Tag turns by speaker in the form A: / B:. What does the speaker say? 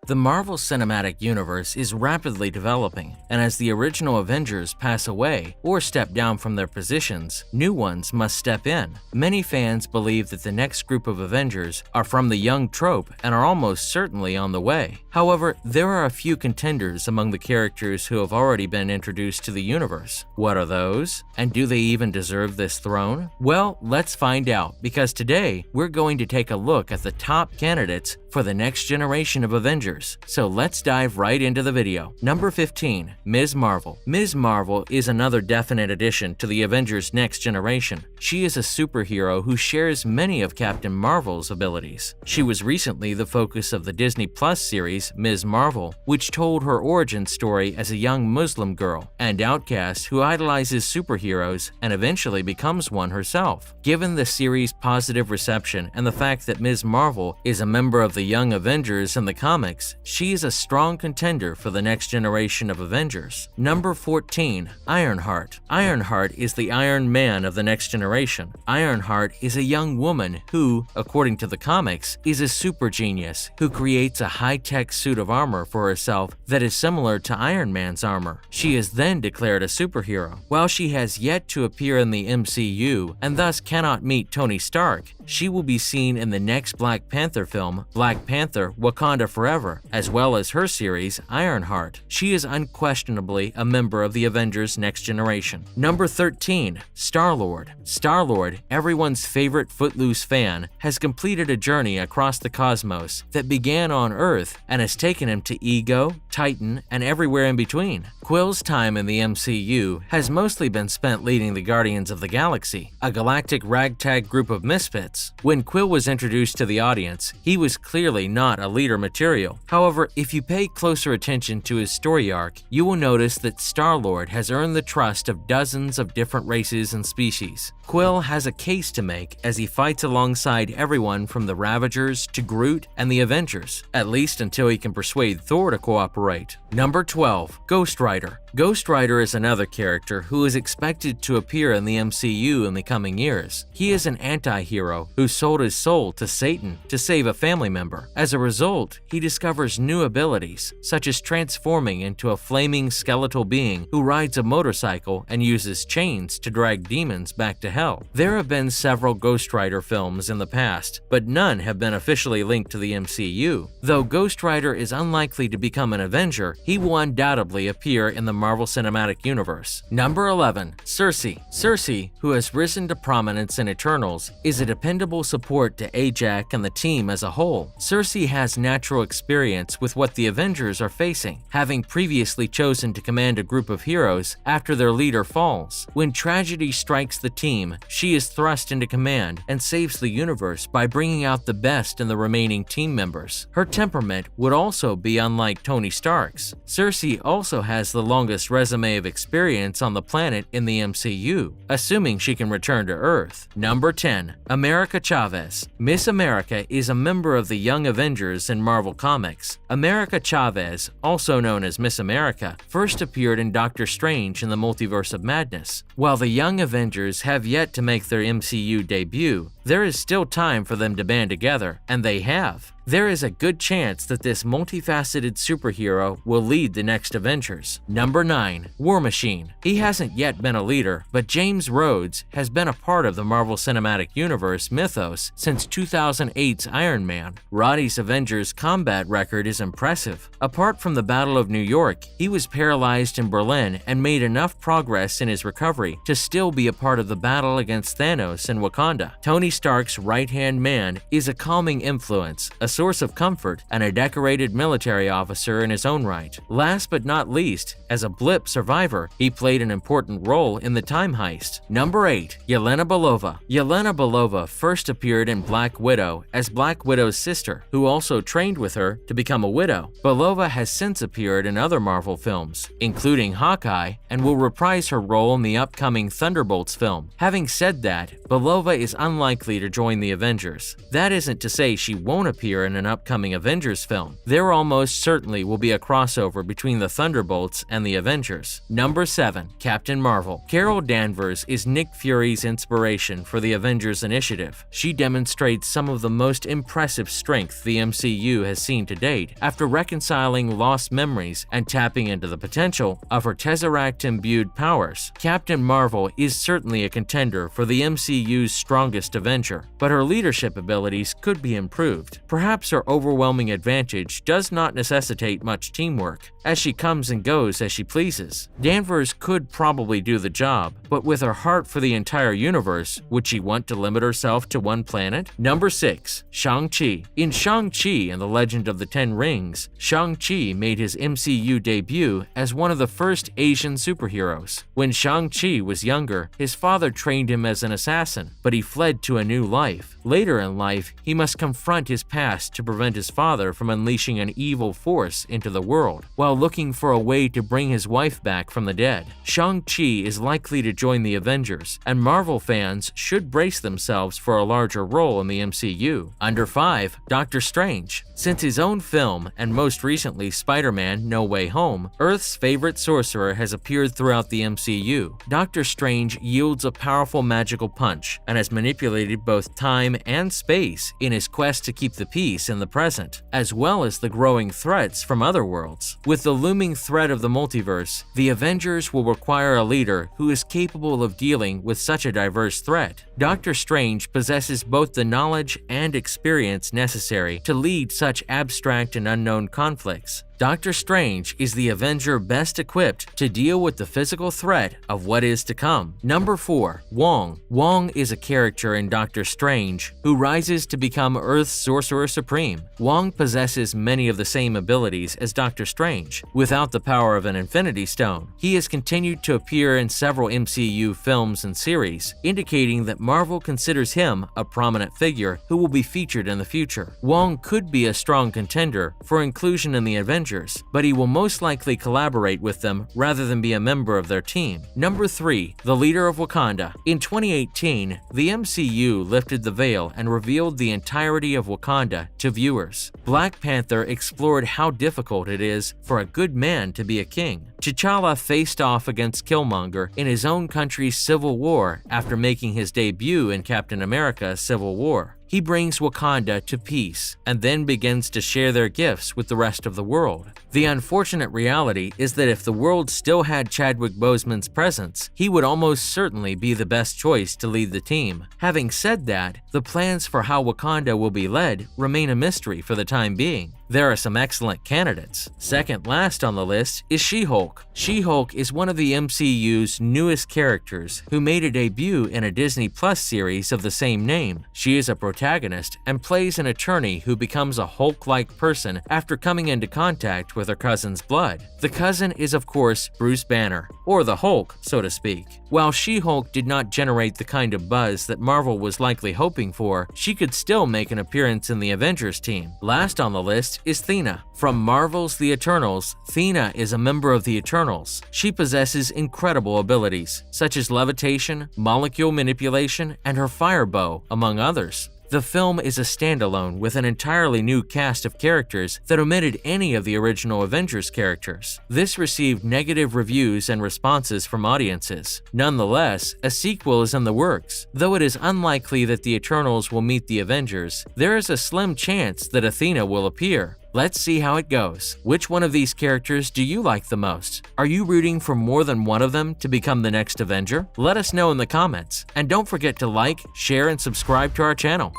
A: The Marvel Cinematic Universe is rapidly developing, and as the original Avengers pass away or step down from their positions, new ones must step in. Many fans believe that the next group of Avengers are from the young trope and are almost certainly on the way. However, there are a few contenders among the characters who have already been introduced to the universe. What are those? And do they even deserve this throne? Well, let's find out, because today we're going to take a look at the top candidates for the next generation of Avengers. So let's dive right into the video. Number 15. Ms. Marvel. Ms. Marvel is another definite addition to the Avengers next generation. She is a superhero who shares many of Captain Marvel's abilities. She was recently the focus of the Disney Plus series Ms. Marvel, which told her origin story as a young Muslim girl and outcast who idolizes superheroes and eventually becomes one herself. Given the series' positive reception and the fact that Ms. Marvel is a member of the Young Avengers in the comics, she is a strong contender for the next generation of Avengers. Number 14. Ironheart. Ironheart is the Iron Man of the next generation. Ironheart is a young woman who, according to the comics, is a super genius who creates a high-tech suit of armor for herself that is similar to Iron Man's armor. She is then declared a superhero. While she has yet to appear in the MCU and thus cannot meet Tony Stark, she will be seen in the next Black Panther film, Black Panther: Wakanda Forever, as well as her series, Ironheart. She is unquestionably a member of the Avengers Next Generation. Number 13. Star-Lord. Star-Lord, everyone's favorite Footloose fan, has completed a journey across the cosmos that began on Earth and has taken him to Ego, Titan, and everywhere in between. Quill's time in the MCU has mostly been spent leading the Guardians of the Galaxy, a galactic ragtag group of misfits. When Quill was introduced to the audience, he was clearly not a leader material. However, if you pay closer attention to his story arc, you will notice that Star-Lord has earned the trust of dozens of different races and species. Quill has a case to make as he fights alongside everyone from the Ravagers to Groot and the Avengers, at least until he can persuade Thor to cooperate. Number 12. Ghost Rider. Ghost Rider is another character who is expected to appear in the MCU in the coming years. He is an anti-hero who sold his soul to Satan to save a family member. As a result, he discovers new abilities, such as transforming into a flaming skeletal being who rides a motorcycle and uses chains to drag demons back to hell. There have been several Ghost Rider films in the past, but none have been officially linked to the MCU. Though Ghost Rider is unlikely to become an Avenger, he will undoubtedly appear in the Marvel Cinematic Universe. Number 11. Sersi. Sersi, who has risen to prominence in Eternals, is a dependable support to Ajak and the team as a whole. Sersi has natural experience with what the Avengers are facing, having previously chosen to command a group of heroes after their leader falls. When tragedy strikes the team, she is thrust into command and saves the universe by bringing out the best in the remaining team members. Her temperament would also be unlike Tony Stark's. Sersi also has the longest resume of experience on the planet in the MCU, assuming she can return to Earth. Number 10. America Chavez. Miss America is a member of the Young Avengers in Marvel Comics. America Chavez, also known as Miss America, first appeared in Doctor Strange in the Multiverse of Madness. While the Young Avengers have yet to make their MCU debut, there is still time for them to band together, and they have. There is a good chance that this multifaceted superhero will lead the next Avengers. Number 9. War Machine. He hasn't yet been a leader, but James Rhodes has been a part of the Marvel Cinematic Universe mythos since 2008's Iron Man. Roddy's Avengers combat record is impressive. Apart from the Battle of New York, he was paralyzed in Berlin and made enough progress in his recovery to still be a part of the battle against Thanos in Wakanda. Tony Stark's right-hand man is a calming influence, a source of comfort, and a decorated military officer in his own right. Last but not least, as a blip survivor, he played an important role in the time heist. Number 8. Yelena Belova. Yelena Belova first appeared in Black Widow as Black Widow's sister, who also trained with her to become a widow. Belova has since appeared in other Marvel films, including Hawkeye, and will reprise her role in the upcoming Thunderbolts film. Having said that, Belova is unlikely to join the Avengers. That isn't to say she won't appear in an upcoming Avengers film. There almost certainly will be a crossover between the Thunderbolts and the Avengers. Number 7. Captain Marvel. Carol Danvers is Nick Fury's inspiration for the Avengers Initiative. She demonstrates some of the most impressive strength the MCU has seen to date after reconciling lost memories and tapping into the potential of her Tesseract-imbued powers. Captain Marvel is certainly a contender for the MCU's strongest Avenger, but her leadership abilities could be improved. Perhaps her overwhelming advantage does not necessitate much teamwork, as she comes and goes as she pleases. Danvers could probably do the job, but with her heart for the entire universe, would she want to limit herself to one planet? Number 6. Shang-Chi. In Shang-Chi and the Legend of the Ten Rings, Shang-Chi made his MCU debut as one of the first Asian superheroes. When Shang-Chi was younger, his father trained him as an assassin, but he fled to a new life. Later in life, he must confront his past to prevent his father from unleashing an evil force into the world, while looking for a way to bring his wife back from the dead. Shang-Chi is likely to join the Avengers, and Marvel fans should brace themselves for a larger role in the MCU. Under 5. Doctor Strange. Since his own film, and most recently Spider-Man: No Way Home, Earth's favorite sorcerer has appeared throughout the MCU. Doctor Strange yields a powerful magical punch, and has manipulated both time and space in his quest to keep the peace in the present, as well as the growing threats from other worlds. With the looming threat of the multiverse, the Avengers will require a leader who is capable of dealing with such a diverse threat. Doctor Strange possesses both the knowledge and experience necessary to lead such abstract and unknown conflicts. Doctor Strange is the Avenger best equipped to deal with the physical threat of what is to come. Number 4. Wong. Wong is a character in Doctor Strange who rises to become Earth's Sorcerer Supreme. Wong possesses many of the same abilities as Doctor Strange, without the power of an Infinity Stone. He has continued to appear in several MCU films and series, indicating that Marvel considers him a prominent figure who will be featured in the future. Wong could be a strong contender for inclusion in the Avengers, but he will most likely collaborate with them rather than be a member of their team. Number 3. The leader of Wakanda. In 2018, the MCU lifted the veil and revealed the entirety of Wakanda to viewers. Black Panther explored how difficult it is for a good man to be a king. T'Challa faced off against Killmonger in his own country's civil war after making his debut in Captain America: Civil War. He brings Wakanda to peace and then begins to share their gifts with the rest of the world. The unfortunate reality is that if the world still had Chadwick Boseman's presence, he would almost certainly be the best choice to lead the team. Having said that, the plans for how Wakanda will be led remain a mystery for the time being. There are some excellent candidates. Second last on the list is She-Hulk. She-Hulk is one of the MCU's newest characters who made a debut in a Disney Plus series of the same name. She is a protagonist and plays an attorney who becomes a Hulk-like person after coming into contact with her cousin's blood. The cousin is of course Bruce Banner, or the Hulk, so to speak. While She-Hulk did not generate the kind of buzz that Marvel was likely hoping for, she could still make an appearance in the Avengers team. Last on the list is Thena. From Marvel's The Eternals, Thena is a member of the Eternals. She possesses incredible abilities, such as levitation, molecule manipulation, and her fire bow, among others. The film is a standalone with an entirely new cast of characters that omitted any of the original Avengers characters. This received negative reviews and responses from audiences. Nonetheless, a sequel is in the works. Though it is unlikely that the Eternals will meet the Avengers, there is a slim chance that Athena will appear. Let's see how it goes. Which one of these characters do you like the most? Are you rooting for more than one of them to become the next Avenger? Let us know in the comments. And don't forget to like, share, and subscribe to our channel.